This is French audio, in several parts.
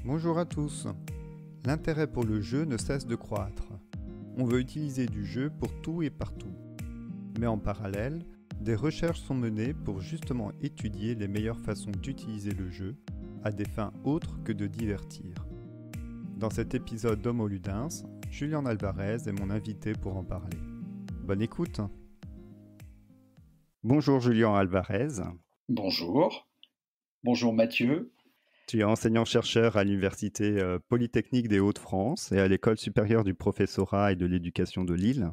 Bonjour à tous. L'intérêt pour le jeu ne cesse de croître. On veut utiliser du jeu pour tout et partout. Mais en parallèle, des recherches sont menées pour justement étudier les meilleures façons d'utiliser le jeu à des fins autres que de divertir. Dans cet épisode d'Homo Ludens, Julian Alvarez est mon invité pour en parler. Bonne écoute. Bonjour Julian Alvarez. Bonjour. Bonjour Mathieu. Tu es enseignant-chercheur à l'Université Polytechnique des Hauts-de-France et à l'École supérieure du professorat et de l'éducation de Lille.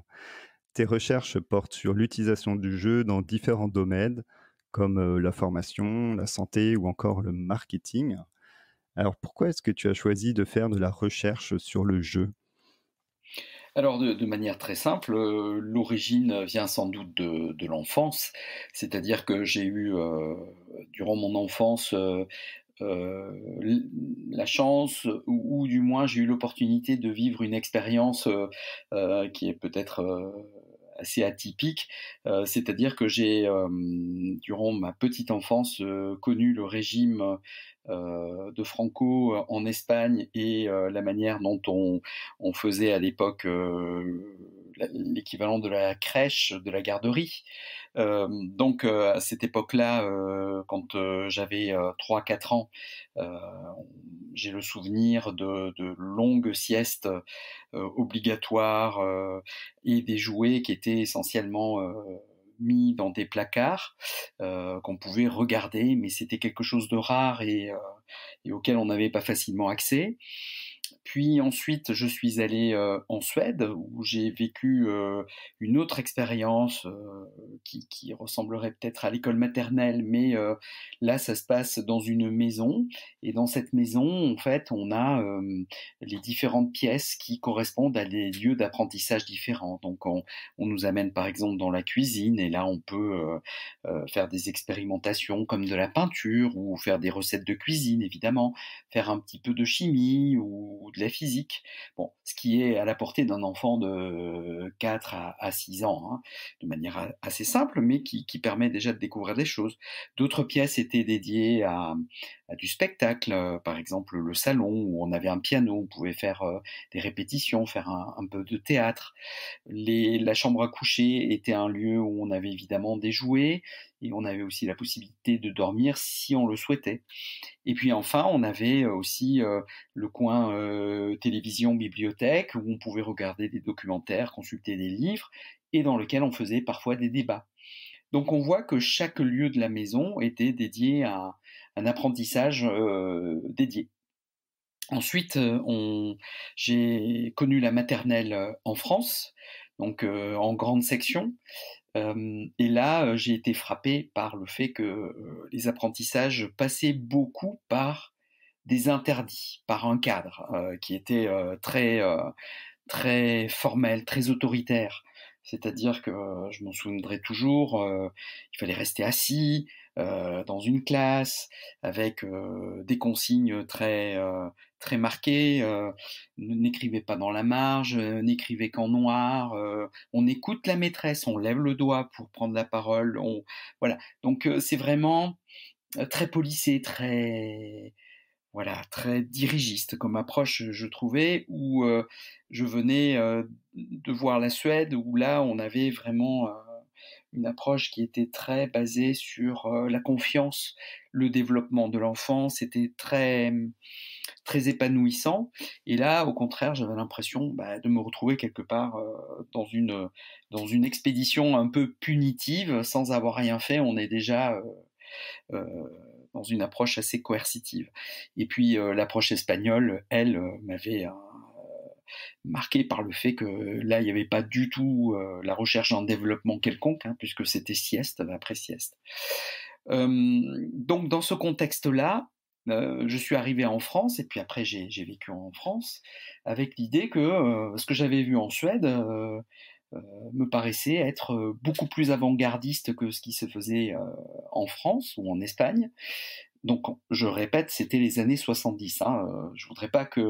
Tes recherches portent sur l'utilisation du jeu dans différents domaines, comme la formation, la santé ou encore le marketing. Alors pourquoi est-ce que tu as choisi de faire de la recherche sur le jeu ? Alors de manière très simple, l'origine vient sans doute de l'enfance. C'est-à-dire que j'ai eu, durant mon enfance, la chance ou du moins j'ai eu l'opportunité de vivre une expérience, qui est peut-être, assez atypique. C'est-à-dire que j'ai, durant ma petite enfance, connu le régime, de Franco en Espagne et la manière dont on faisait à l'époque, l'équivalent de la crèche, de la garderie. Donc à cette époque-là, quand j'avais 3-4 ans, heu, j'ai le souvenir de longues siestes obligatoires, et des jouets qui étaient essentiellement mis dans des placards, qu'on pouvait regarder, mais c'était quelque chose de rare et auquel on n'avait pas facilement accès. Puis ensuite, je suis allé, en Suède où j'ai vécu, une autre expérience, qui ressemblerait peut-être à l'école maternelle, mais là, ça se passe dans une maison et dans cette maison, en fait, on a, les différentes pièces qui correspondent à des lieux d'apprentissage différents. Donc on nous amène, par exemple, dans la cuisine et là, on peut, faire des expérimentations comme de la peinture ou faire des recettes de cuisine, évidemment, faire un petit peu de chimie ou de la physique. Bon, ce qui est à la portée d'un enfant de 4 à 6 ans, hein, de manière assez simple, mais qui permet déjà de découvrir des choses. D'autres pièces étaient dédiées à du spectacle, par exemple le salon où on avait un piano, on pouvait faire des répétitions, faire un peu de théâtre. La chambre à coucher était un lieu où on avait évidemment des jouets et on avait aussi la possibilité de dormir si on le souhaitait. Et puis enfin, on avait aussi le coin télévision bibliothèque où on pouvait regarder des documentaires, consulter des livres et dans lequel on faisait parfois des débats. Donc on voit que chaque lieu de la maison était dédié à un apprentissage dédié. Ensuite, j'ai connu la maternelle en France, donc en grande section. Et là, j'ai été frappé par le fait que les apprentissages passaient beaucoup par des interdits, par un cadre qui était très formel, très autoritaire. C'est-à-dire que je m'en souviendrai toujours, il fallait rester assis dans une classe avec des consignes très marquées. N'écrivez pas dans la marge, n'écrivez qu'en noir. On écoute la maîtresse, on lève le doigt pour prendre la parole. Voilà. Donc c'est vraiment très policé, très dirigiste comme approche, je trouvais, où je venais de voir la Suède, où là, on avait vraiment une approche qui était très basée sur la confiance, le développement de l'enfant, c'était très épanouissant. Et là, au contraire, j'avais l'impression de me retrouver quelque part dans une expédition un peu punitive, sans avoir rien fait. On est déjà dans une approche assez coercitive. Et puis l'approche espagnole, elle, m'avait marqué par le fait que là, il n'y avait pas du tout la recherche d'un développement quelconque, hein, puisque c'était sieste après sieste. Donc dans ce contexte-là, je suis arrivé en France et puis après j'ai vécu en France avec l'idée que ce que j'avais vu en Suède me paraissait être beaucoup plus avant-gardiste que ce qui se faisait en France ou en Espagne. Donc, je répète, c'était les années 70. Hein, je voudrais pas que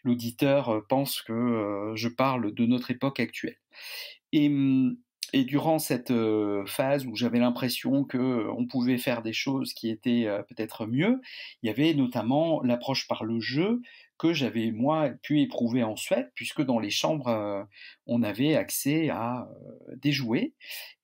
l'auditeur pense que je parle de notre époque actuelle. Et Et durant cette phase où j'avais l'impression qu'on pouvait faire des choses qui étaient peut-être mieux, il y avait notamment l'approche par le jeu que j'avais moi pu éprouver en Suède, puisque dans les chambres, on avait accès à des jouets.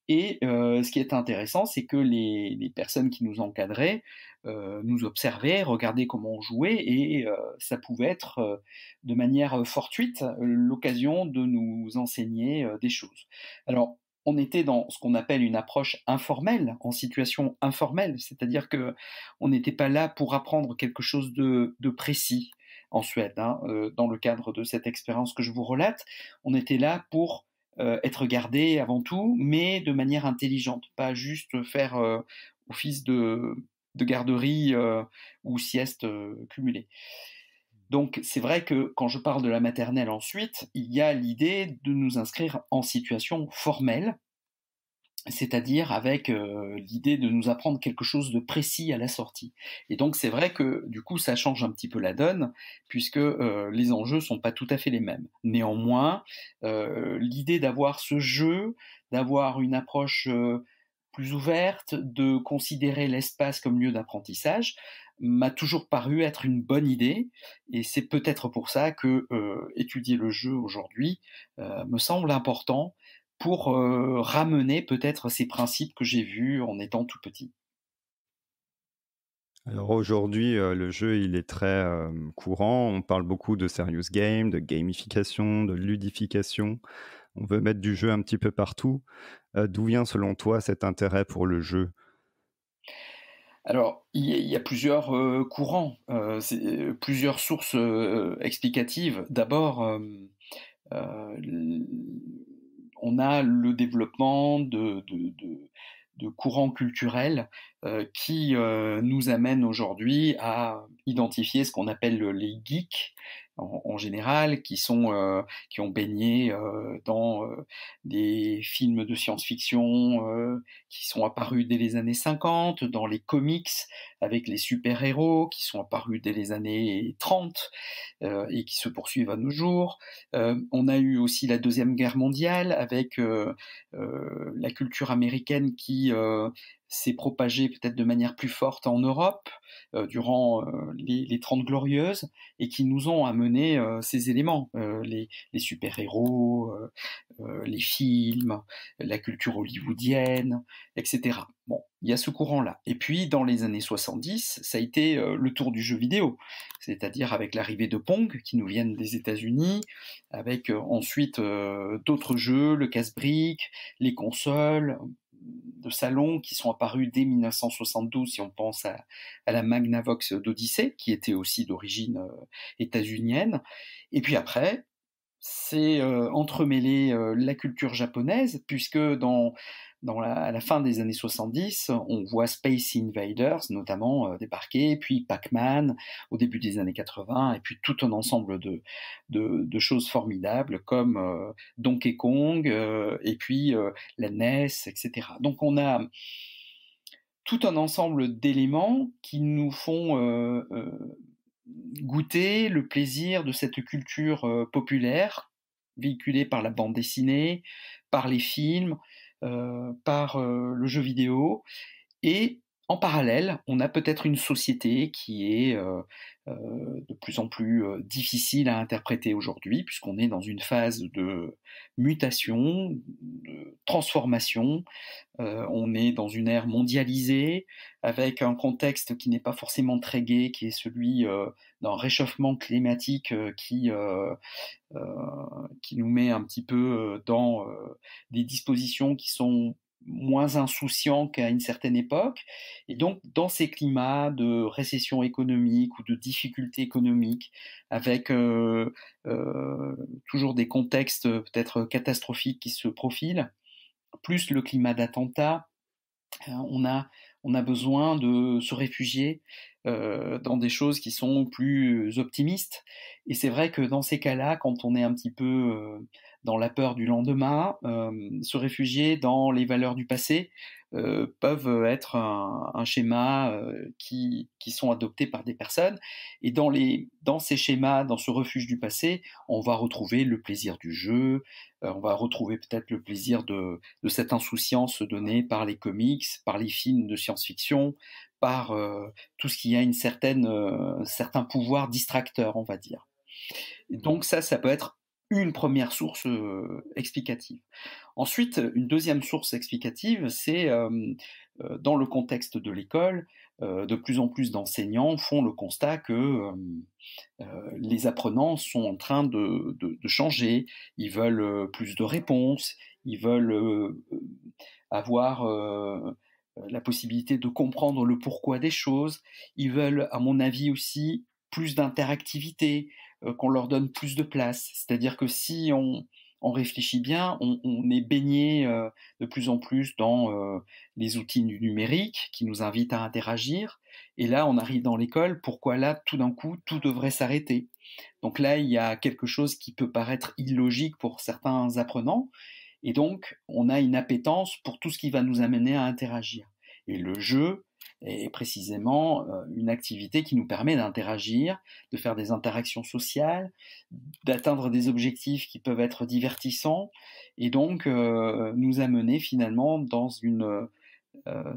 Et ce qui est intéressant, c'est que les personnes qui nous encadraient nous observaient, regardaient comment on jouait, et ça pouvait être de manière fortuite l'occasion de nous enseigner des choses. Alors, on était dans ce qu'on appelle une approche informelle, en situation informelle, c'est-à-dire que on n'était pas là pour apprendre quelque chose de précis en Suède, hein. Dans le cadre de cette expérience que je vous relate, on était là pour être gardé avant tout, mais de manière intelligente, pas juste faire office de garderie ou sieste cumulée. Donc c'est vrai que quand je parle de la maternelle ensuite, il y a l'idée de nous inscrire en situation formelle, c'est-à-dire avec l'idée de nous apprendre quelque chose de précis à la sortie. Et donc c'est vrai que du coup ça change un petit peu la donne, puisque les enjeux sont pas tout à fait les mêmes. Néanmoins, l'idée d'avoir ce jeu, d'avoir une approche plus ouverte, de considérer l'espace comme lieu d'apprentissage, m'a toujours paru être une bonne idée, et c'est peut-être pour ça que étudier le jeu aujourd'hui me semble important pour ramener peut-être ces principes que j'ai vus en étant tout petit. Alors aujourd'hui, le jeu, il est très, courant. On parle beaucoup de serious game, de gamification, de ludification. On veut mettre du jeu un petit peu partout. D'où vient selon toi cet intérêt pour le jeu? Alors, il y a plusieurs courants, plusieurs sources explicatives. D'abord, l on a le développement de courants culturels qui nous amènent aujourd'hui à identifier ce qu'on appelle les geeks en général, qui ont baigné dans des films de science-fiction qui sont apparus dès les années 50, dans les comics avec les super-héros qui sont apparus dès les années 30 et qui se poursuivent à nos jours. On a eu aussi la Deuxième Guerre mondiale avec la culture américaine qui s'est propagée peut-être de manière plus forte en Europe durant les 30 Glorieuses, et qui nous ont amené ces éléments, les super-héros, les films, la culture hollywoodienne, etc. Bon, il y a ce courant-là. Et puis, dans les années 70, ça a été le tour du jeu vidéo, c'est-à-dire avec l'arrivée de Pong, qui nous viennent des États-Unis, avec ensuite d'autres jeux, le casse-briques, les consoles de salon qui sont apparus dès 1972, si on pense à la Magnavox d'Odyssey, qui était aussi d'origine états-unienne. Et puis après, c'est entremêler la culture japonaise, puisque à la fin des années 70, on voit Space Invaders notamment débarquer, puis Pac-Man au début des années 80, et puis tout un ensemble de choses formidables comme Donkey Kong, et puis la NES, etc. Donc on a tout un ensemble d'éléments qui nous font goûter le plaisir de cette culture populaire, véhiculée par la bande dessinée, par les films, par le jeu vidéo. Et en parallèle, on a peut-être une société qui est de plus en plus difficile à interpréter aujourd'hui, puisqu'on est dans une phase de mutation, de transformation. On est dans une ère mondialisée, avec un contexte qui n'est pas forcément très gai, qui est celui d'un réchauffement climatique qui nous met un petit peu dans des dispositions qui sont moins insouciants qu'à une certaine époque. Et donc, dans ces climats de récession économique ou de difficultés économiques, avec toujours des contextes peut-être catastrophiques qui se profilent, plus le climat d'attentat, on a besoin de se réfugier dans des choses qui sont plus optimistes. Et c'est vrai que dans ces cas-là, quand on est un petit peu dans la peur du lendemain, se réfugier dans les valeurs du passé peuvent être un schéma qui sont adoptés par des personnes. Et dans ces schémas, dans ce refuge du passé, on va retrouver le plaisir du jeu, on va retrouver peut-être le plaisir de cette insouciance donnée par les comics, par les films de science-fiction, par tout ce qui a certain pouvoir distracteur, on va dire. Et donc ça peut être une première source explicative. Ensuite, une deuxième source explicative, c'est dans le contexte de l'école, de plus en plus d'enseignants font le constat que les apprenants sont en train de changer, ils veulent plus de réponses, ils veulent avoir la possibilité de comprendre le pourquoi des choses, ils veulent, à mon avis aussi, plus d'interactivité, qu'on leur donne plus de place. C'est-à-dire que si on réfléchit bien, on est baigné de plus en plus dans les outils du numérique qui nous invitent à interagir. Et là, on arrive dans l'école, pourquoi là, tout d'un coup, tout devrait s'arrêter? Donc là, il y a quelque chose qui peut paraître illogique pour certains apprenants, et donc on a une appétence pour tout ce qui va nous amener à interagir. Et le jeu est précisément une activité qui nous permet d'interagir, de faire des interactions sociales, d'atteindre des objectifs qui peuvent être divertissants, et donc nous amener finalement dans une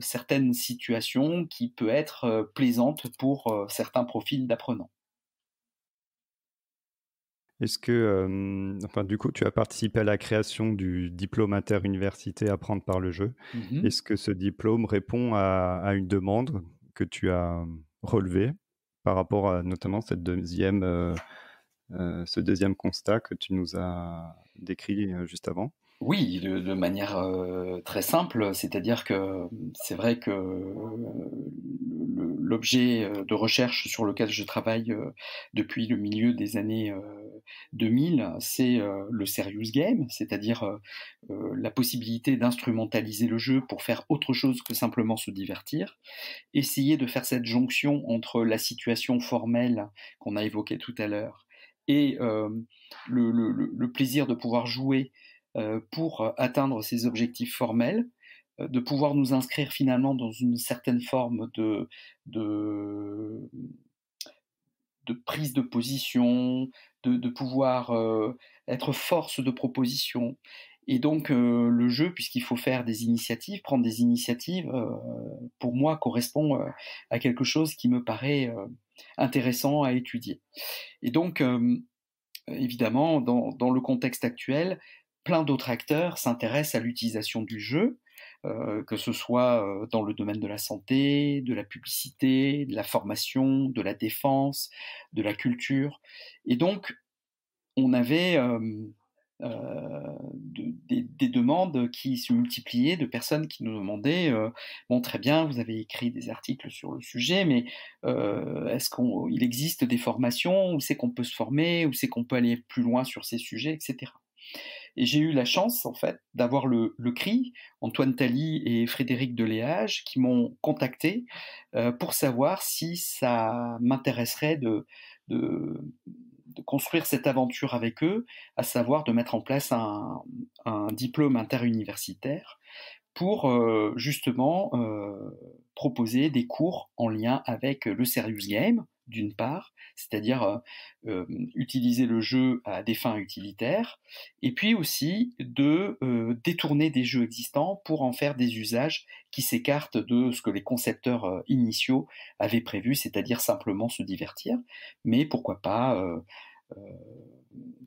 certaine situation qui peut être plaisante pour certains profils d'apprenants. Est-ce que, enfin, du coup, tu as participé à la création du diplôme interuniversité Apprendre par le jeu. Mmh. Est-ce que ce diplôme répond à une demande que tu as relevée par rapport à notamment ce deuxième constat que tu nous as décrit, juste avant? Oui, de manière très simple, c'est-à-dire que c'est vrai que l'objet de recherche sur lequel je travaille depuis le milieu des années 2000, c'est le serious game, c'est-à-dire la possibilité d'instrumentaliser le jeu pour faire autre chose que simplement se divertir, essayer de faire cette jonction entre la situation formelle qu'on a évoquée tout à l'heure et le plaisir de pouvoir jouer pour atteindre ces objectifs formels, de pouvoir nous inscrire finalement dans une certaine forme de, de prise de position, de pouvoir être force de proposition. Et donc le jeu, puisqu'il faut faire des initiatives, prendre des initiatives, pour moi correspond à quelque chose qui me paraît intéressant à étudier. Et donc évidemment, dans le contexte actuel, plein d'autres acteurs s'intéressent à l'utilisation du jeu, que ce soit dans le domaine de la santé, de la publicité, de la formation, de la défense, de la culture. Et donc, on avait des demandes qui se multipliaient, de personnes qui nous demandaient bon, très bien, vous avez écrit des articles sur le sujet, mais est-ce qu'il existe des formations, où c'est qu'on peut se former, où c'est qu'on peut aller plus loin sur ces sujets, etc. Et j'ai eu la chance, en fait, d'avoir le CRI, Antoine Tally et Frédéric Deléage, qui m'ont contacté pour savoir si ça m'intéresserait de, de construire cette aventure avec eux, à savoir de mettre en place un diplôme interuniversitaire pour justement proposer des cours en lien avec le serious game, d'une part, c'est-à-dire utiliser le jeu à des fins utilitaires, et puis aussi de détourner des jeux existants pour en faire des usages qui s'écartent de ce que les concepteurs initiaux avaient prévu, c'est-à-dire simplement se divertir, mais pourquoi pas euh,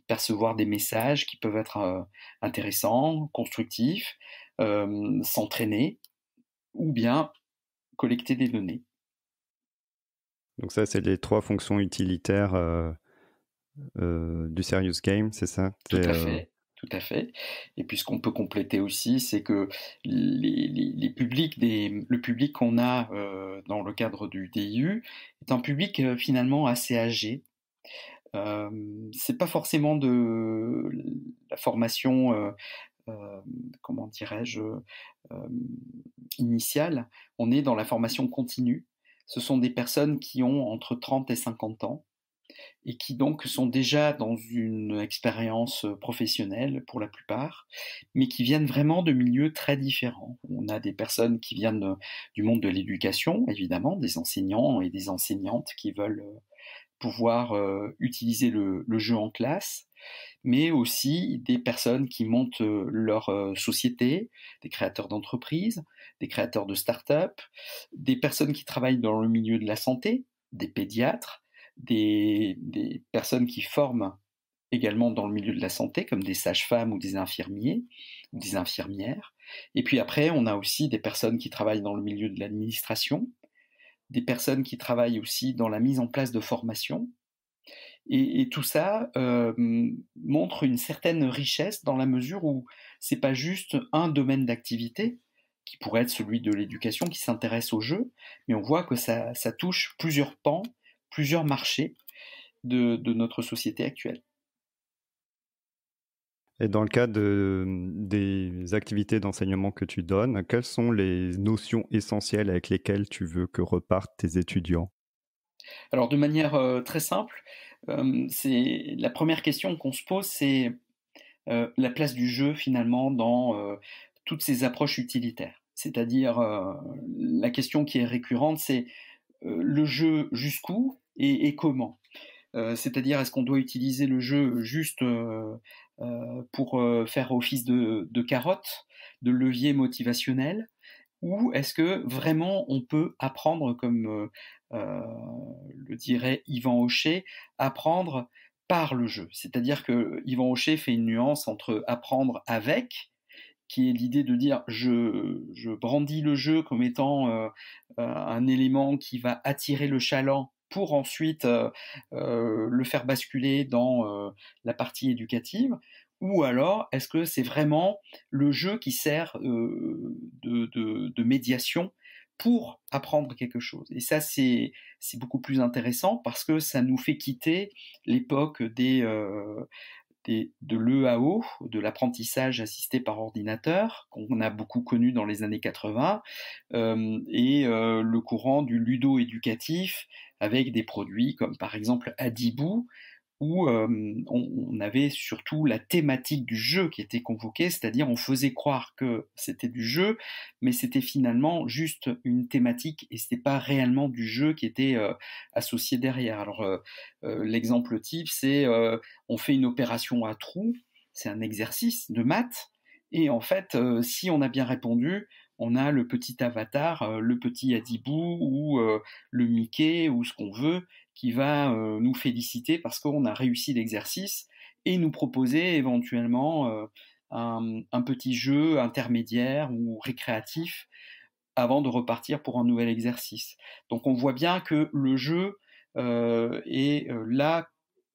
percevoir des messages qui peuvent être intéressants, constructifs, s'entraîner ou bien collecter des données. Donc ça, c'est les 3 fonctions utilitaires, du serious game, c'est ça? Tout à fait, tout à fait. Et puis ce qu'on peut compléter aussi, c'est que les publics le public qu'on a dans le cadre du DIU est un public finalement assez âgé. C'est pas forcément de la formation, comment dirais-je, initiale. On est dans la formation continue. Ce sont des personnes qui ont entre 30 et 50 ans et qui donc sont déjà dans une expérience professionnelle pour la plupart, mais qui viennent vraiment de milieux très différents. On a des personnes qui viennent du monde de l'éducation, évidemment, des enseignants et des enseignantes qui veulent pouvoir utiliser le jeu en classe, mais aussi des personnes qui montent leur société, des créateurs d'entreprises, des créateurs de start-up, des personnes qui travaillent dans le milieu de la santé, des pédiatres, des personnes qui forment également dans le milieu de la santé, comme des sages-femmes ou des infirmiers ou des infirmières. Et puis après, on a aussi des personnes qui travaillent dans le milieu de l'administration, des personnes qui travaillent aussi dans la mise en place de formations. Et tout ça montre une certaine richesse dans la mesure où c'est pas juste un domaine d'activité, qui pourrait être celui de l'éducation, qui s'intéresse au jeu, mais on voit que ça touche plusieurs pans, plusieurs marchés de notre société actuelle. Et dans le cadre des activités d'enseignement que tu donnes, quelles sont les notions essentielles avec lesquelles tu veux que repartent tes étudiants? Alors de manière très simple, c'est la première question qu'on se pose, c'est la place du jeu finalement dans toutes ces approches utilitaires. C'est-à-dire, la question qui est récurrente, c'est le jeu jusqu'où et comment. C'est-à-dire, est-ce qu'on doit utiliser le jeu juste pour faire office de carotte, de levier motivationnel, ou est-ce que vraiment on peut apprendre, comme le dirait Yvan Aucher, apprendre par le jeu? C'est-à-dire que Yvan Aucher fait une nuance entre apprendre avec, qui est l'idée de dire je brandis le jeu comme étant un élément qui va attirer le chaland pour ensuite le faire basculer dans la partie éducative, ou alors est-ce que c'est vraiment le jeu qui sert de médiation pour apprendre quelque chose? Et ça, c'est beaucoup plus intéressant parce que ça nous fait quitter l'époque de l'EAO, de l'apprentissage assisté par ordinateur, qu'on a beaucoup connu dans les années 80, et le courant du ludo-éducatif, avec des produits comme par exemple Adibou, où on avait surtout la thématique du jeu qui était convoquée, c'est-à-dire on faisait croire que c'était du jeu, mais c'était finalement juste une thématique et c'était pas réellement du jeu qui était associé derrière. Alors l'exemple type, c'est on fait une opération à trous, c'est un exercice de maths, et en fait, si on a bien répondu, on a le petit avatar, le petit Adibou ou le Mickey ou ce qu'on veut qui va nous féliciter parce qu'on a réussi l'exercice et nous proposer éventuellement un petit jeu intermédiaire ou récréatif avant de repartir pour un nouvel exercice. Donc on voit bien que le jeu est là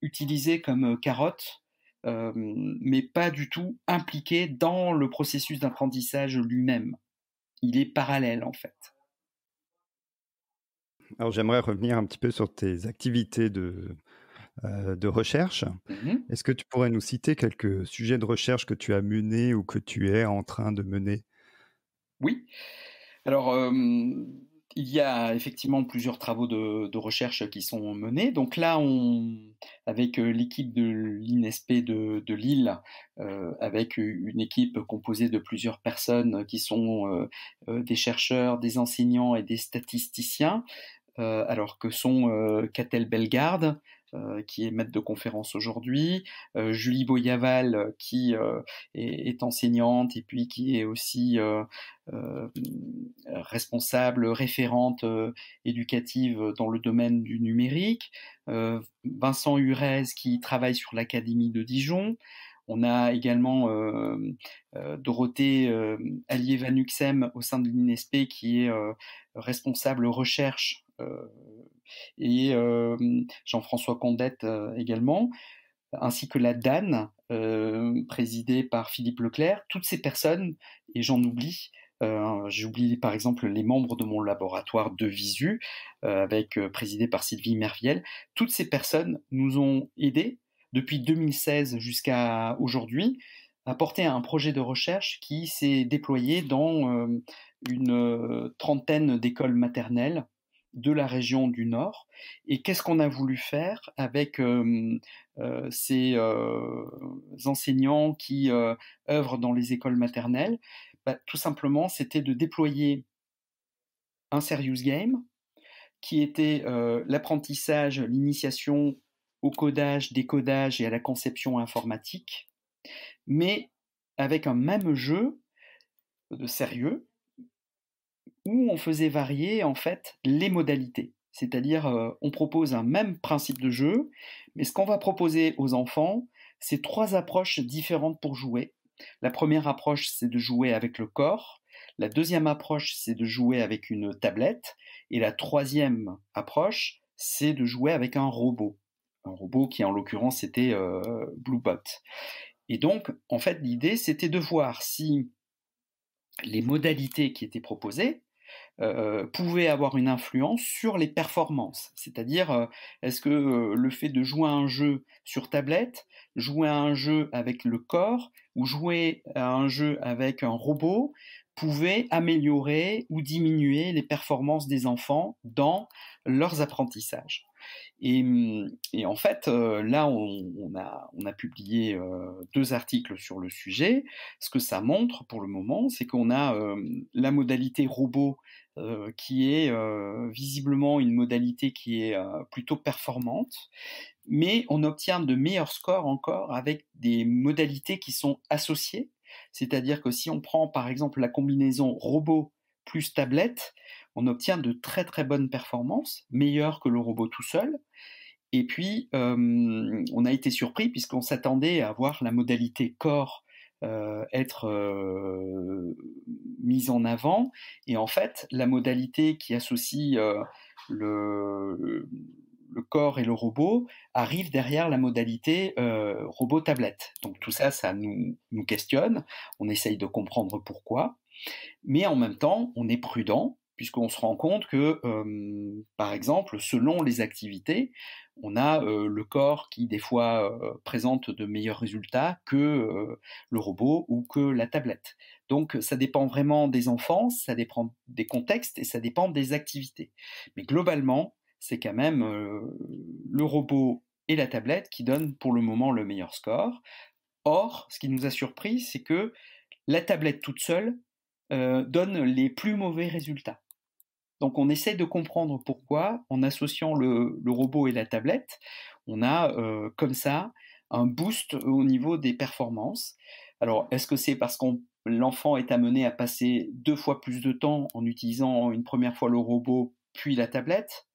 utilisé comme carotte, mais pas du tout impliqué dans le processus d'apprentissage lui-même. Il est parallèle en fait. Alors j'aimerais revenir un petit peu sur tes activités de recherche. Mhm. Est-ce que tu pourrais nous citer quelques sujets de recherche que tu as menés ou que tu es en train de mener? Oui. Alors, il y a effectivement plusieurs travaux de recherche qui sont menés. Donc là, avec l'équipe de l'INSP de Lille, avec une équipe composée de plusieurs personnes qui sont des chercheurs, des enseignants et des statisticiens, alors que sont Catel Bellegarde, qui est maître de conférence aujourd'hui, Julie Boyaval, qui est enseignante et puis qui est aussi euh, responsable, référente éducative dans le domaine du numérique, Vincent Hurez qui travaille sur l'Académie de Dijon. On a également Dorothée Allier-Vanuxem au sein de l'INSP qui est responsable recherche et Jean-François Condette également, ainsi que la DAN, présidée par Philippe Leclerc. Toutes ces personnes, et j'en oublie, j'oublie par exemple les membres de mon laboratoire de Visu, présidé par Sylvie Merviel. Toutes ces personnes nous ont aidés depuis 2016 jusqu'à aujourd'hui à porter un projet de recherche qui s'est déployé dans une trentaine d'écoles maternelles de la région du Nord. Et qu'est-ce qu'on a voulu faire avec ces enseignants qui œuvrent dans les écoles maternelles? Tout simplement, c'était de déployer un serious game qui était l'apprentissage, l'initiation au codage, décodage et à la conception informatique, mais avec un même jeu de sérieux où on faisait varier en fait les modalités. C'est-à-dire, on propose un même principe de jeu, mais ce qu'on va proposer aux enfants, c'est 3 approches différentes pour jouer. La première approche, c'est de jouer avec le corps. La deuxième approche, c'est de jouer avec une tablette. Et la troisième approche, c'est de jouer avec un robot. Un robot qui, en l'occurrence, était Bluebot. Et donc, en fait, l'idée, c'était de voir si les modalités qui étaient proposées pouvaient avoir une influence sur les performances. C'est-à-dire, est-ce que le fait de jouer à un jeu sur tablette, jouer à un jeu avec le corps ou jouer à un jeu avec un robot pouvait améliorer ou diminuer les performances des enfants dans leurs apprentissages. Et en fait, là, on a publié 2 articles sur le sujet. Ce que ça montre pour le moment, c'est qu'on a la modalité robot qui est visiblement une modalité qui est plutôt performante, mais on obtient de meilleurs scores encore avec des modalités qui sont associées. C'est-à-dire que si on prend par exemple la combinaison robot plus tablette, on obtient de très très bonnes performances, meilleures que le robot tout seul. Et puis, on a été surpris puisqu'on s'attendait à voir la modalité corps être mise en avant. Et en fait, la modalité qui associe le corps et le robot arrive derrière la modalité robot-tablette. Donc tout ça, ça nous questionne. On essaye de comprendre pourquoi. Mais en même temps, on est prudent puisqu'on se rend compte que, par exemple, selon les activités, on a le corps qui, des fois, présente de meilleurs résultats que le robot ou que la tablette. Donc, ça dépend vraiment des enfants, ça dépend des contextes et ça dépend des activités. Mais globalement, c'est quand même le robot et la tablette qui donnent pour le moment le meilleur score. Or, ce qui nous a surpris, c'est que la tablette toute seule donne les plus mauvais résultats. Donc on essaie de comprendre pourquoi, en associant le robot et la tablette, on a comme ça un boost au niveau des performances. Alors est-ce que c'est parce que l'enfant est amené à passer 2 fois plus de temps en utilisant une première fois le robot puis la tablette,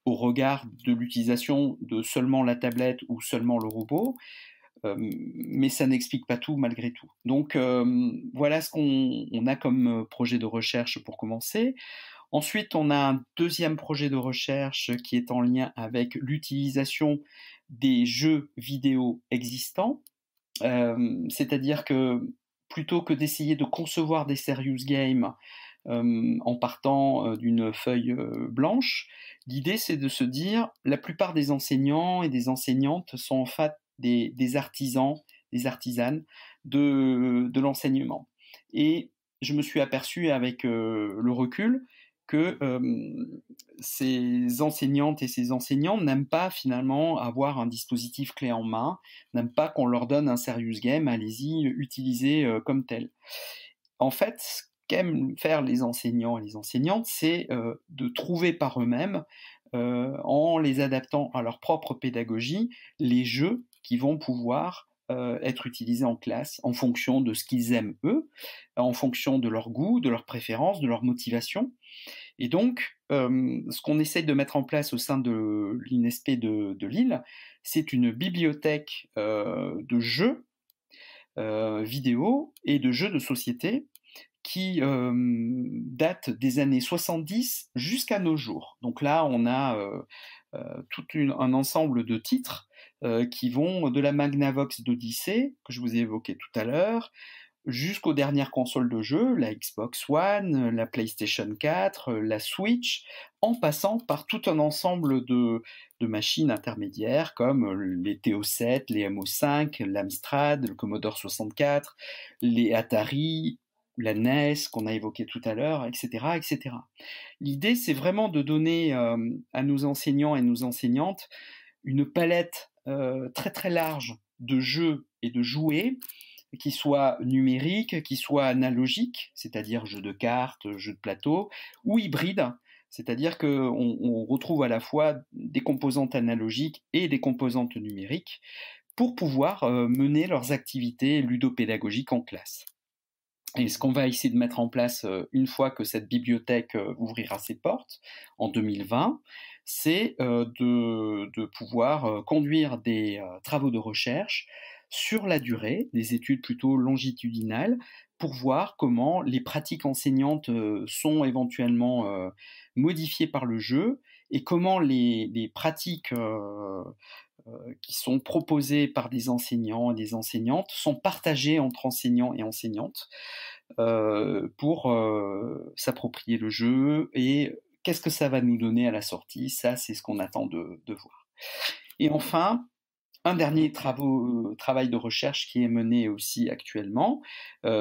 au regard de l'utilisation de seulement la tablette ou seulement le robot? Mais ça n'explique pas tout malgré tout. Donc voilà ce qu'on a comme projet de recherche pour commencer. Ensuite, on a un deuxième projet de recherche qui est en lien avec l'utilisation des jeux vidéo existants. C'est-à-dire que plutôt que d'essayer de concevoir des serious games en partant d'une feuille blanche, l'idée c'est de se dire la plupart des enseignants et des enseignantes sont en fait des artisans, des artisanes de l'enseignement. Et je me suis aperçu avec le recul que ces enseignantes et ces enseignants n'aiment pas finalement avoir un dispositif clé en main, n'aiment pas qu'on leur donne un serious game, allez-y, utilisez comme tel. En fait, ce qu'aiment faire les enseignants et les enseignantes, c'est de trouver par eux-mêmes, en les adaptant à leur propre pédagogie, les jeux qui vont pouvoir être utilisés en classe en fonction de ce qu'ils aiment eux, en fonction de leur goût, de leurs préférences, de leur motivation. Et donc, ce qu'on essaye de mettre en place au sein de l'INSP de Lille, c'est une bibliothèque de jeux vidéo et de jeux de société qui date des années 70 jusqu'à nos jours. Donc là, on a tout un ensemble de titres qui vont de la Magnavox d'Odyssey, que je vous ai évoqué tout à l'heure, jusqu'aux dernières consoles de jeu, la Xbox One, la PlayStation 4, la Switch, en passant par tout un ensemble de machines intermédiaires comme les TO7, les MO5, l'Amstrad, le Commodore 64, les Atari, la NES qu'on a évoqué tout à l'heure, etc., etc. L'idée, c'est vraiment de donner à nos enseignants et nos enseignantes une palette très très large de jeux et de jouets, qui soient numériques, qui soient analogiques, c'est-à-dire jeux de cartes, jeux de plateau, ou hybrides, c'est-à-dire qu'on retrouve à la fois des composantes analogiques et des composantes numériques pour pouvoir mener leurs activités ludopédagogiques en classe. Et ce qu'on va essayer de mettre en place une fois que cette bibliothèque ouvrira ses portes en 2020, c'est de pouvoir conduire des travaux de recherche sur la durée, des études plutôt longitudinales, pour voir comment les pratiques enseignantes sont éventuellement modifiées par le jeu et comment les pratiques qui sont proposées par des enseignants et des enseignantes sont partagées entre enseignants et enseignantes pour s'approprier le jeu et qu'est-ce que ça va nous donner à la sortie. Ça, c'est ce qu'on attend de voir. Et enfin, un dernier travail de recherche qui est mené aussi actuellement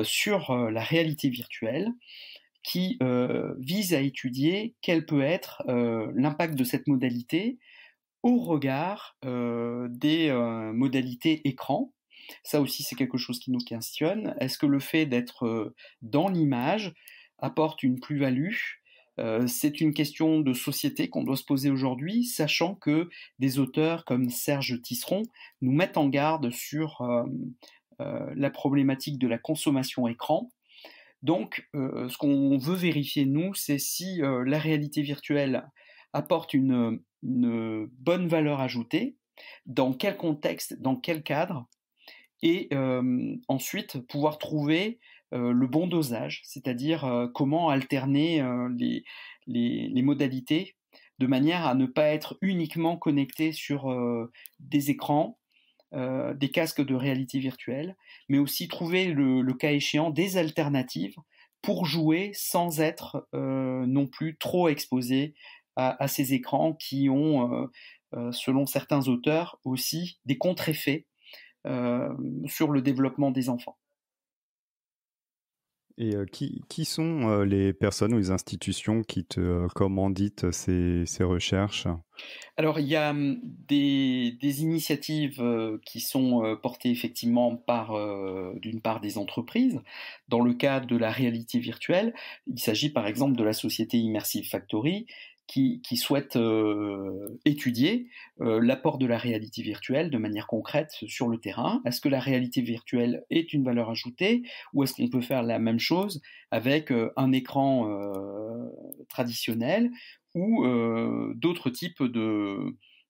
sur la réalité virtuelle qui vise à étudier quel peut être l'impact de cette modalité au regard des modalités écran. Ça aussi, c'est quelque chose qui nous questionne. Est-ce que le fait d'être dans l'image apporte une plus-value? C'est une question de société qu'on doit se poser aujourd'hui, sachant que des auteurs comme Serge Tisseron nous mettent en garde sur la problématique de la consommation écran. Donc, ce qu'on veut vérifier, nous, c'est si la réalité virtuelle apporte une bonne valeur ajoutée, dans quel contexte, dans quel cadre, et ensuite pouvoir trouver le bon dosage, c'est-à-dire comment alterner les modalités de manière à ne pas être uniquement connecté sur des écrans, des casques de réalité virtuelle, mais aussi trouver le cas échéant des alternatives pour jouer sans être non plus trop exposé à ces écrans qui ont, selon certains auteurs, aussi des contre-effets sur le développement des enfants. Et qui sont les personnes ou les institutions qui te commanditent ces recherches? Alors, il y a des initiatives qui sont portées effectivement par, d'une part, des entreprises. Dans le cadre de la réalité virtuelle, il s'agit par exemple de la société Immersive Factory qui souhaite étudier l'apport de la réalité virtuelle de manière concrète sur le terrain. Est-ce que la réalité virtuelle est une valeur ajoutée ou est-ce qu'on peut faire la même chose avec un écran traditionnel ou d'autres types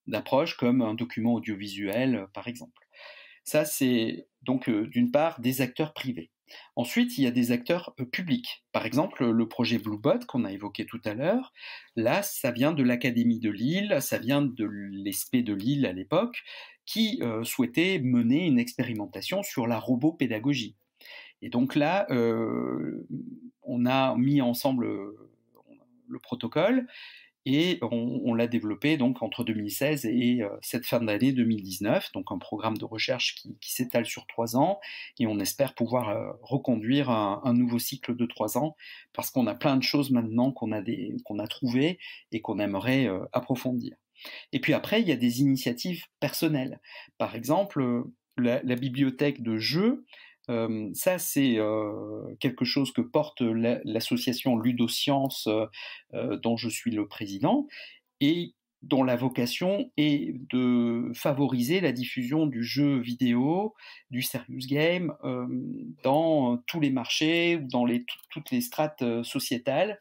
d'approches comme un document audiovisuel, par exemple. Ça, c'est donc d'une part des acteurs privés. Ensuite, il y a des acteurs publics. Par exemple, le projet Bluebot qu'on a évoqué tout à l'heure, là, ça vient de l'Académie de Lille, ça vient de l'ESP de Lille à l'époque, qui souhaitait mener une expérimentation sur la robopédagogie. Et donc là, on a mis ensemble le protocole et on l'a développé donc entre 2016 et cette fin d'année 2019, donc un programme de recherche qui s'étale sur 3 ans, et on espère pouvoir reconduire un nouveau cycle de 3 ans, parce qu'on a plein de choses maintenant qu'on a trouvées et qu'on aimerait approfondir. Et puis après, il y a des initiatives personnelles. Par exemple, la bibliothèque de jeux, ça, c'est quelque chose que porte l'association Ludosciences, dont je suis le président, et dont la vocation est de favoriser la diffusion du jeu vidéo, du serious game, dans tous les marchés ou dans toutes les strates sociétales,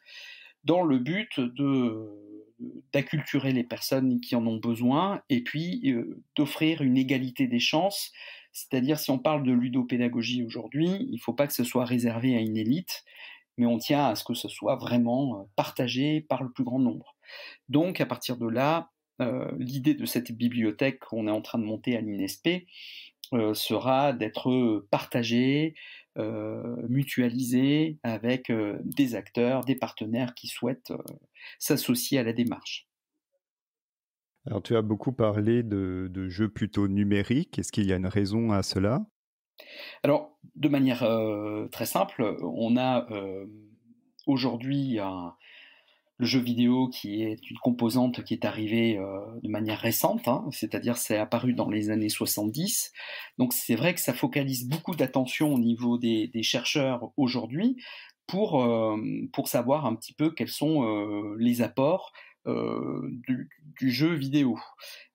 dans le but d'acculturer les personnes qui en ont besoin et puis d'offrir une égalité des chances. C'est-à-dire, si on parle de ludopédagogie aujourd'hui, il ne faut pas que ce soit réservé à une élite, mais on tient à ce que ce soit vraiment partagé par le plus grand nombre. Donc, à partir de là, l'idée de cette bibliothèque qu'on est en train de monter à l'INESP sera d'être partagée, mutualisée avec des acteurs, des partenaires qui souhaitent s'associer à la démarche. Alors, tu as beaucoup parlé de jeux plutôt numériques. Est-ce qu'il y a une raison à cela? Alors, de manière très simple, on a aujourd'hui le jeu vidéo qui est une composante qui est arrivée de manière récente, hein, c'est-à-dire c'est apparu dans les années 70. Donc c'est vrai que ça focalise beaucoup d'attention au niveau des chercheurs aujourd'hui pour savoir un petit peu quels sont les apports du jeu vidéo.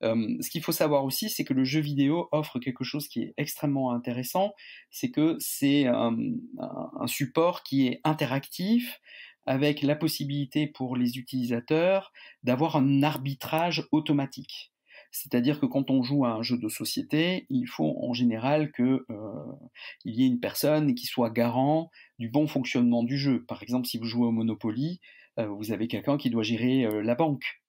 Ce qu'il faut savoir aussi, c'est que le jeu vidéo offre quelque chose qui est extrêmement intéressant, c'est que c'est un support qui est interactif, avec la possibilité pour les utilisateurs d'avoir un arbitrage automatique. C'est-à-dire que quand on joue à un jeu de société, il faut en général qu'il y ait une personne qui soit garant du bon fonctionnement du jeu. Par exemple, si vous jouez au Monopoly, vous avez quelqu'un qui doit gérer la banque,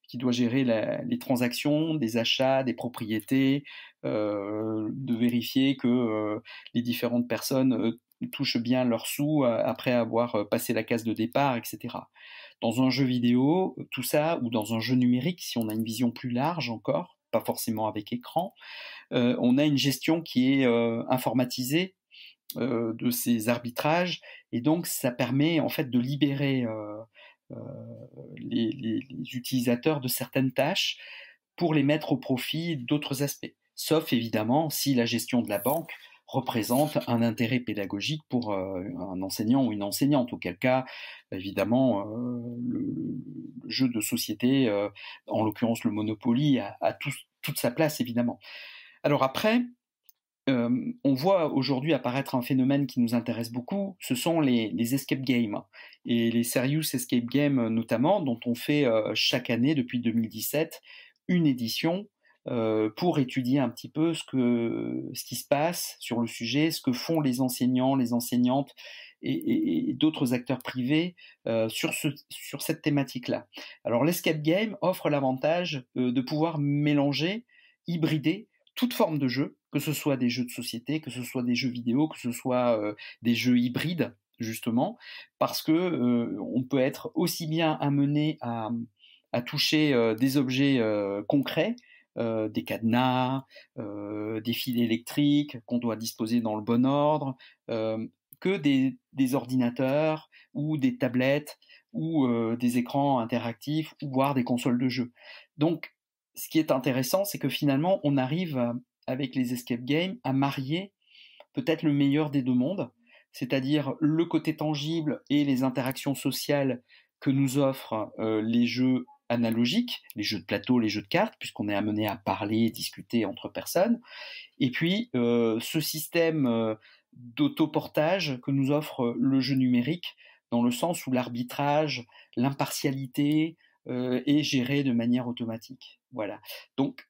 qui doit gérer les transactions, des achats, des propriétés, de vérifier que les différentes personnes touchent bien leurs sous après avoir passé la case de départ, etc. Dans un jeu vidéo, tout ça, ou dans un jeu numérique, si on a une vision plus large encore, pas forcément avec écran, on a une gestion qui est informatisée de ces arbitrages, et donc ça permet en fait de libérer euh, les utilisateurs de certaines tâches pour les mettre au profit d'autres aspects. Sauf évidemment si la gestion de la banque représente un intérêt pédagogique pour un enseignant ou une enseignante, auquel cas, évidemment, le jeu de société, en l'occurrence le Monopoly, a toute sa place, évidemment. Alors après, on voit aujourd'hui apparaître un phénomène qui nous intéresse beaucoup, ce sont les escape games, et les serious escape games notamment, dont on fait chaque année depuis 2017 une édition pour étudier un petit peu ce qui se passe sur le sujet, ce que font les enseignants, les enseignantes et d'autres acteurs privés sur cette thématique-là. Alors l'escape game offre l'avantage de pouvoir mélanger, hybrider toute forme de jeu, que ce soit des jeux de société, que ce soit des jeux vidéo, que ce soit des jeux hybrides, justement, parce que on peut être aussi bien amené à toucher des objets concrets, des cadenas, des fils électriques qu'on doit disposer dans le bon ordre, que des ordinateurs ou des tablettes ou des écrans interactifs ou voire des consoles de jeux. Donc, ce qui est intéressant, c'est que finalement, on arrive avec les escape games à marier peut-être le meilleur des deux mondes, c'est-à-dire le côté tangible et les interactions sociales que nous offrent les jeux analogiques, les jeux de plateau, les jeux de cartes, puisqu'on est amené à parler, discuter entre personnes, et puis ce système d'autoportage que nous offre le jeu numérique, dans le sens où l'arbitrage, l'impartialité est géré de manière automatique. Voilà. Donc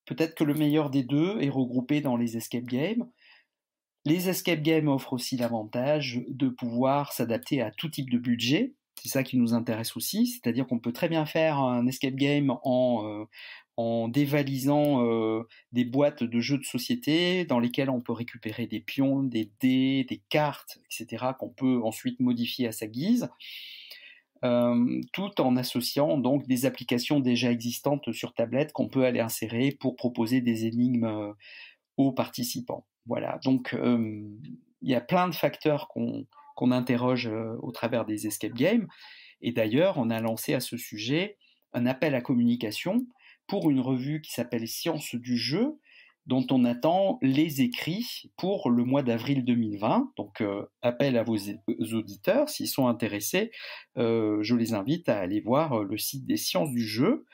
peut-être que le meilleur des deux est regroupé dans les escape games. Les escape games offrent aussi l'avantage de pouvoir s'adapter à tout type de budget. C'est ça qui nous intéresse aussi, c'est-à-dire qu'on peut très bien faire un escape game en dévalisant des boîtes de jeux de société dans lesquelles on peut récupérer des pions, des dés, des cartes, etc., qu'on peut ensuite modifier à sa guise, tout en associant donc des applications déjà existantes sur tablette qu'on peut aller insérer pour proposer des énigmes aux participants. Voilà, donc il y a plein de facteurs qu'on interroge au travers des escape games, et d'ailleurs on a lancé à ce sujet un appel à communication pour une revue qui s'appelle Sciences du jeu, dont on attend les écrits pour le mois d'avril 2020. Donc appel à vos auditeurs, s'ils sont intéressés, je les invite à aller voir le site des Sciences du jeu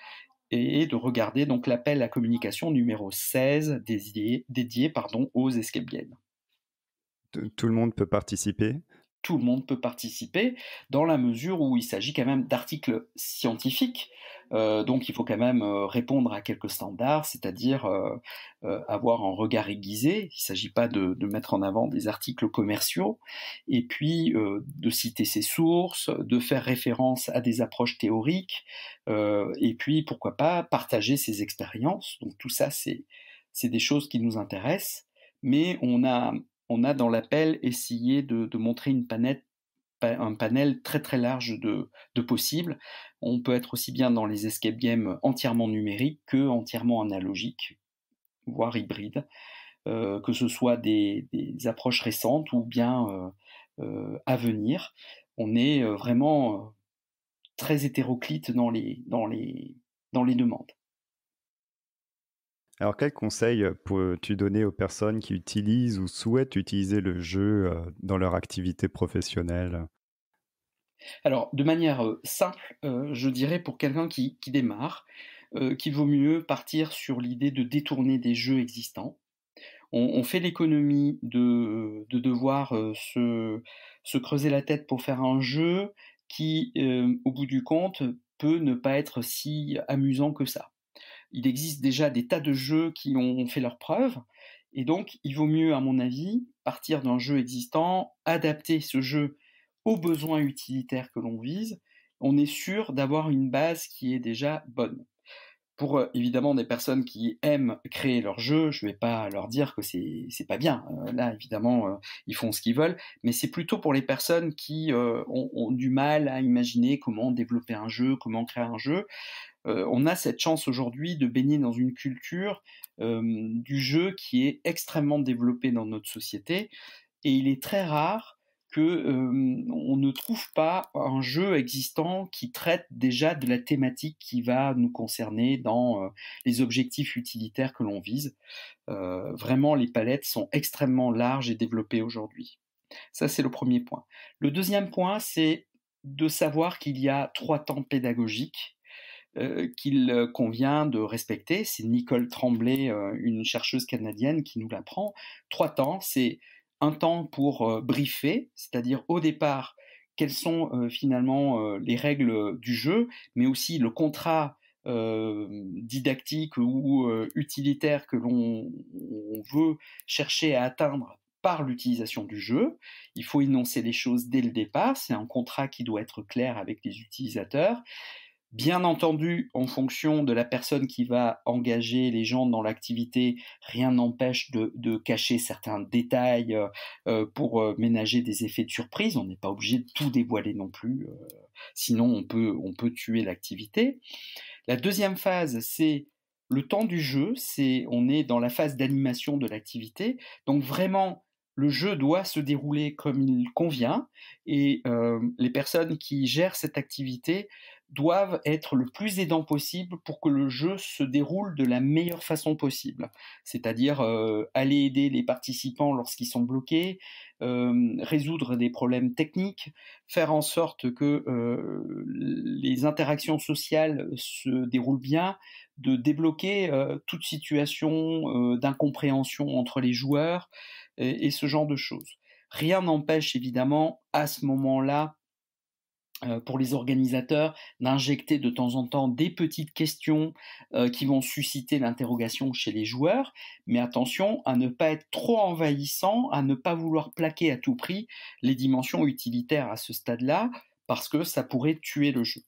et de regarder donc l'appel à communication numéro 16 dédié aux escape games. Tout le monde peut participer? Tout le monde peut participer dans la mesure où il s'agit quand même d'articles scientifiques, donc il faut quand même répondre à quelques standards, c'est-à-dire avoir un regard aiguisé. Il ne s'agit pas de mettre en avant des articles commerciaux, et puis de citer ses sources, de faire référence à des approches théoriques, et puis pourquoi pas partager ses expériences. Donc tout ça, c'est des choses qui nous intéressent, mais on a dans l'appel essayé de montrer un panel très très large de possibles. On peut être aussi bien dans les escape games entièrement numériques que entièrement analogiques, voire hybrides. que ce soit des approches récentes ou bien à venir. On est vraiment très hétéroclite dans les demandes. Alors quel conseil peux-tu donner aux personnes qui utilisent ou souhaitent utiliser le jeu dans leur activité professionnelle? Alors, de manière simple, je dirais pour quelqu'un qui démarre, qu'il vaut mieux partir sur l'idée de détourner des jeux existants. On fait l'économie de devoir se creuser la tête pour faire un jeu qui, au bout du compte, peut ne pas être si amusant que ça. Il existe déjà des tas de jeux qui ont fait leurs preuves, et donc il vaut mieux, à mon avis, partir d'un jeu existant, adapter ce jeu aux besoins utilitaires que l'on vise. On est sûr d'avoir une base qui est déjà bonne. Pour évidemment des personnes qui aiment créer leurs jeux, je ne vais pas leur dire que c'est pas bien. Là, évidemment, ils font ce qu'ils veulent, mais c'est plutôt pour les personnes qui ont du mal à imaginer comment développer un jeu, comment créer un jeu. On a cette chance aujourd'hui de baigner dans une culture du jeu qui est extrêmement développée dans notre société, et il est très rare que on ne trouve pas un jeu existant qui traite déjà de la thématique qui va nous concerner dans les objectifs utilitaires que l'on vise. Vraiment, les palettes sont extrêmement larges et développées aujourd'hui. Ça, c'est le premier point. Le deuxième point, c'est de savoir qu'il y a 3 temps pédagogiques qu'il convient de respecter. C'est Nicole Tremblay, une chercheuse canadienne, qui nous l'apprend. 3 temps, c'est un temps pour briefer, c'est-à-dire au départ, quelles sont finalement les règles du jeu, mais aussi le contrat didactique ou utilitaire que l'on veut chercher à atteindre par l'utilisation du jeu. Il faut énoncer les choses dès le départ, c'est un contrat qui doit être clair avec les utilisateurs. Bien entendu, en fonction de la personne qui va engager les gens dans l'activité, rien n'empêche de cacher certains détails pour ménager des effets de surprise. On n'est pas obligé de tout dévoiler non plus, sinon on peut tuer l'activité. La deuxième phase, c'est le temps du jeu, on est dans la phase d'animation de l'activité, donc vraiment le jeu doit se dérouler comme il convient, et les personnes qui gèrent cette activité doivent être le plus aidants possible pour que le jeu se déroule de la meilleure façon possible. C'est-à-dire aller aider les participants lorsqu'ils sont bloqués, résoudre des problèmes techniques, faire en sorte que les interactions sociales se déroulent bien, de débloquer toute situation d'incompréhension entre les joueurs et ce genre de choses. Rien n'empêche évidemment à ce moment-là pour les organisateurs d'injecter de temps en temps des petites questions qui vont susciter l'interrogation chez les joueurs, mais attention à ne pas être trop envahissant, à ne pas vouloir plaquer à tout prix les dimensions utilitaires à ce stade-là, parce que ça pourrait tuer le jeu.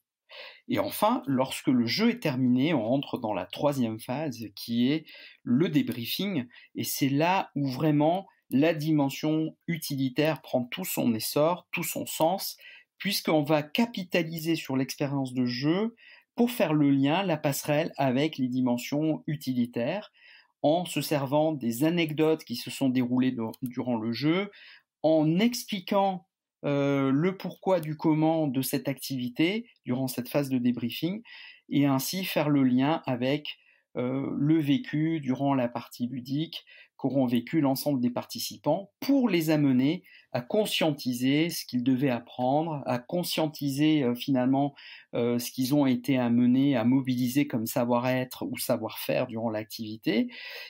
Et enfin, lorsque le jeu est terminé, on rentre dans la troisième phase qui est le débriefing, et c'est là où vraiment la dimension utilitaire prend tout son essor, tout son sens, puisqu'on va capitaliser sur l'expérience de jeu pour faire le lien, la passerelle avec les dimensions utilitaires, en se servant des anecdotes qui se sont déroulées durant le jeu, en expliquant le pourquoi du comment de cette activité durant cette phase de débriefing, et ainsi faire le lien avec le vécu durant la partie ludique qu'auront vécu l'ensemble des participants, pour les amener à conscientiser ce qu'ils devaient apprendre, à conscientiser finalement ce qu'ils ont été amenés à mobiliser comme savoir-être ou savoir-faire durant l'activité,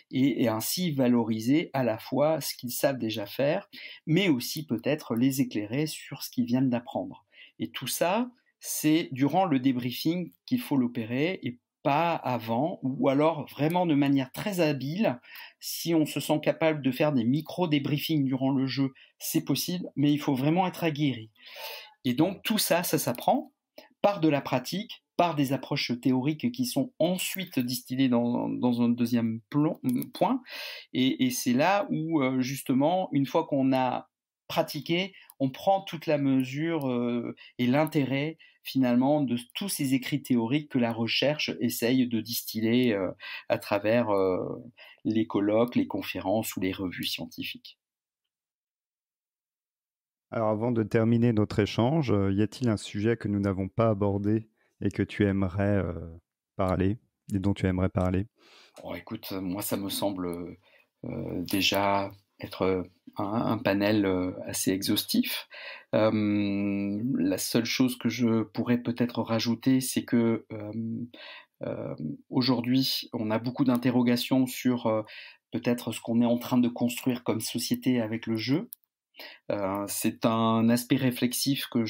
et ainsi valoriser à la fois ce qu'ils savent déjà faire, mais aussi peut-être les éclairer sur ce qu'ils viennent d'apprendre. Et tout ça, c'est durant le débriefing qu'il faut l'opérer, et pas avant, ou alors vraiment de manière très habile. Si on se sent capable de faire des micro-débriefings durant le jeu, c'est possible, mais il faut vraiment être aguerri. Et donc tout ça, ça s'apprend par de la pratique, par des approches théoriques qui sont ensuite distillées dans un deuxième point. Et c'est là où, justement, une fois qu'on a pratiqué, on prend toute la mesure et l'intérêt finalement de tous ces écrits théoriques que la recherche essaye de distiller à travers les colloques, les conférences ou les revues scientifiques. Alors avant de terminer notre échange, y a-t-il un sujet que nous n'avons pas abordé et que tu aimerais parler et dont tu aimerais parler? Oh, écoute, moi ça me semble déjà être un panel assez exhaustif. La seule chose que je pourrais peut-être rajouter, c'est que aujourd'hui, on a beaucoup d'interrogations sur peut-être ce qu'on est en train de construire comme société avec le jeu. C'est un aspect réflexif que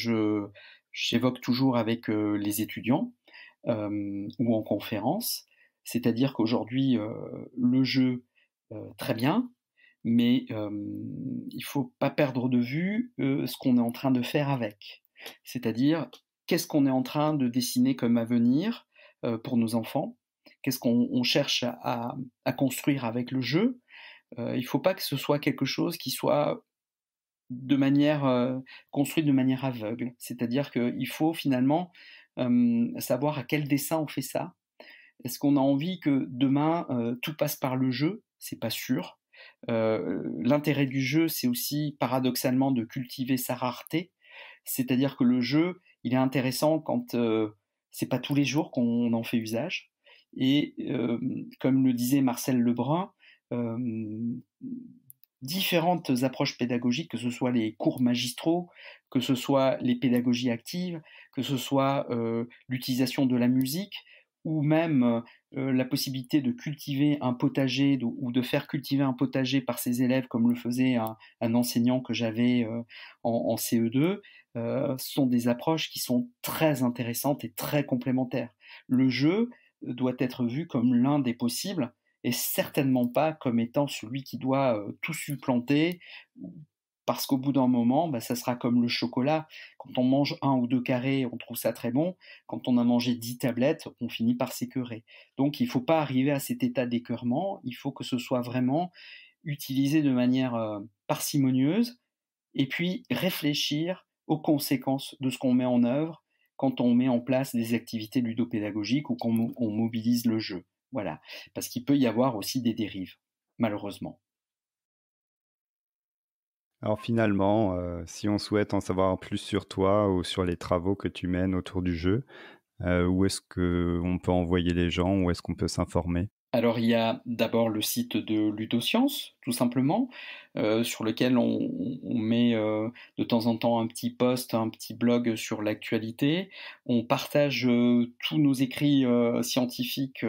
j'évoque toujours avec les étudiants ou en conférence. C'est-à-dire qu'aujourd'hui, le jeu, très bien, mais il ne faut pas perdre de vue ce qu'on est en train de faire avec. C'est-à-dire, qu'est-ce qu'on est en train de dessiner comme avenir pour nos enfants? Qu'est-ce qu'on cherche à construire avec le jeu? Il ne faut pas que ce soit quelque chose qui soit de manière construit de manière aveugle. C'est-à-dire qu'il faut finalement savoir à quel dessin on fait ça. Est-ce qu'on a envie que demain tout passe par le jeu? C'est pas sûr. L'intérêt du jeu, c'est aussi paradoxalement de cultiver sa rareté. C'est-à-dire que le jeu, il est intéressant quand c'est pas tous les jours qu'on en fait usage. Et comme le disait Marcel Lebrun, euh, différentes approches pédagogiques, que ce soit les cours magistraux, que ce soit les pédagogies actives, que ce soit l'utilisation de la musique, ou même la possibilité de cultiver un potager ou de faire cultiver un potager par ses élèves, comme le faisait un enseignant que j'avais en CE2, sont des approches qui sont très intéressantes et très complémentaires. Le jeu doit être vu comme l'un des possibles, et certainement pas comme étant celui qui doit tout supplanter, parce qu'au bout d'un moment, bah, ça sera comme le chocolat. Quand on mange 1 ou 2 carrés, on trouve ça très bon. Quand on a mangé 10 tablettes, on finit par s'écœurer. Donc il ne faut pas arriver à cet état d'écœurement, il faut que ce soit vraiment utilisé de manière parcimonieuse, et puis réfléchir aux conséquences de ce qu'on met en œuvre quand on met en place des activités ludopédagogiques ou qu'on mobilise le jeu. Voilà, parce qu'il peut y avoir aussi des dérives, malheureusement. Alors finalement, si on souhaite en savoir plus sur toi ou sur les travaux que tu mènes autour du jeu, où est-ce qu'on peut envoyer les gens? Où est-ce qu'on peut s'informer? Alors il y a d'abord le site de Ludosciences, tout simplement, sur lequel on met de temps en temps un petit post, un petit blog sur l'actualité. On partage tous nos écrits scientifiques,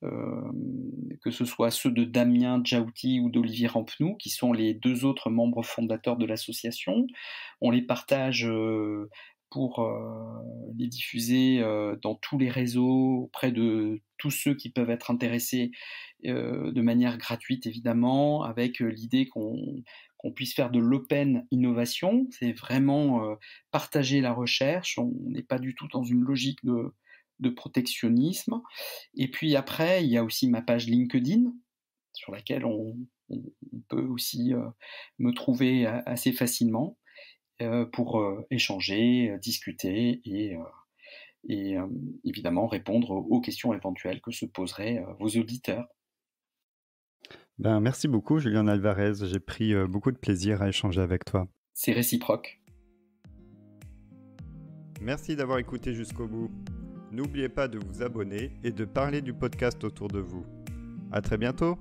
que ce soit ceux de Damien Djaouti ou d'Olivier Rampenou, qui sont les 2 autres membres fondateurs de l'association. On les partage pour les diffuser dans tous les réseaux, auprès de tous ceux qui peuvent être intéressés de manière gratuite évidemment, avec l'idée qu'on puisse faire de l'open innovation. C'est vraiment partager la recherche, on n'est pas du tout dans une logique de protectionnisme. Et puis après, il y a aussi ma page LinkedIn, sur laquelle on peut aussi me trouver assez facilement pour échanger, discuter et évidemment répondre aux questions éventuelles que se poseraient vos auditeurs. Ben, merci beaucoup, Julien Alvarez. J'ai pris beaucoup de plaisir à échanger avec toi. C'est réciproque. Merci d'avoir écouté jusqu'au bout. N'oubliez pas de vous abonner et de parler du podcast autour de vous. À très bientôt!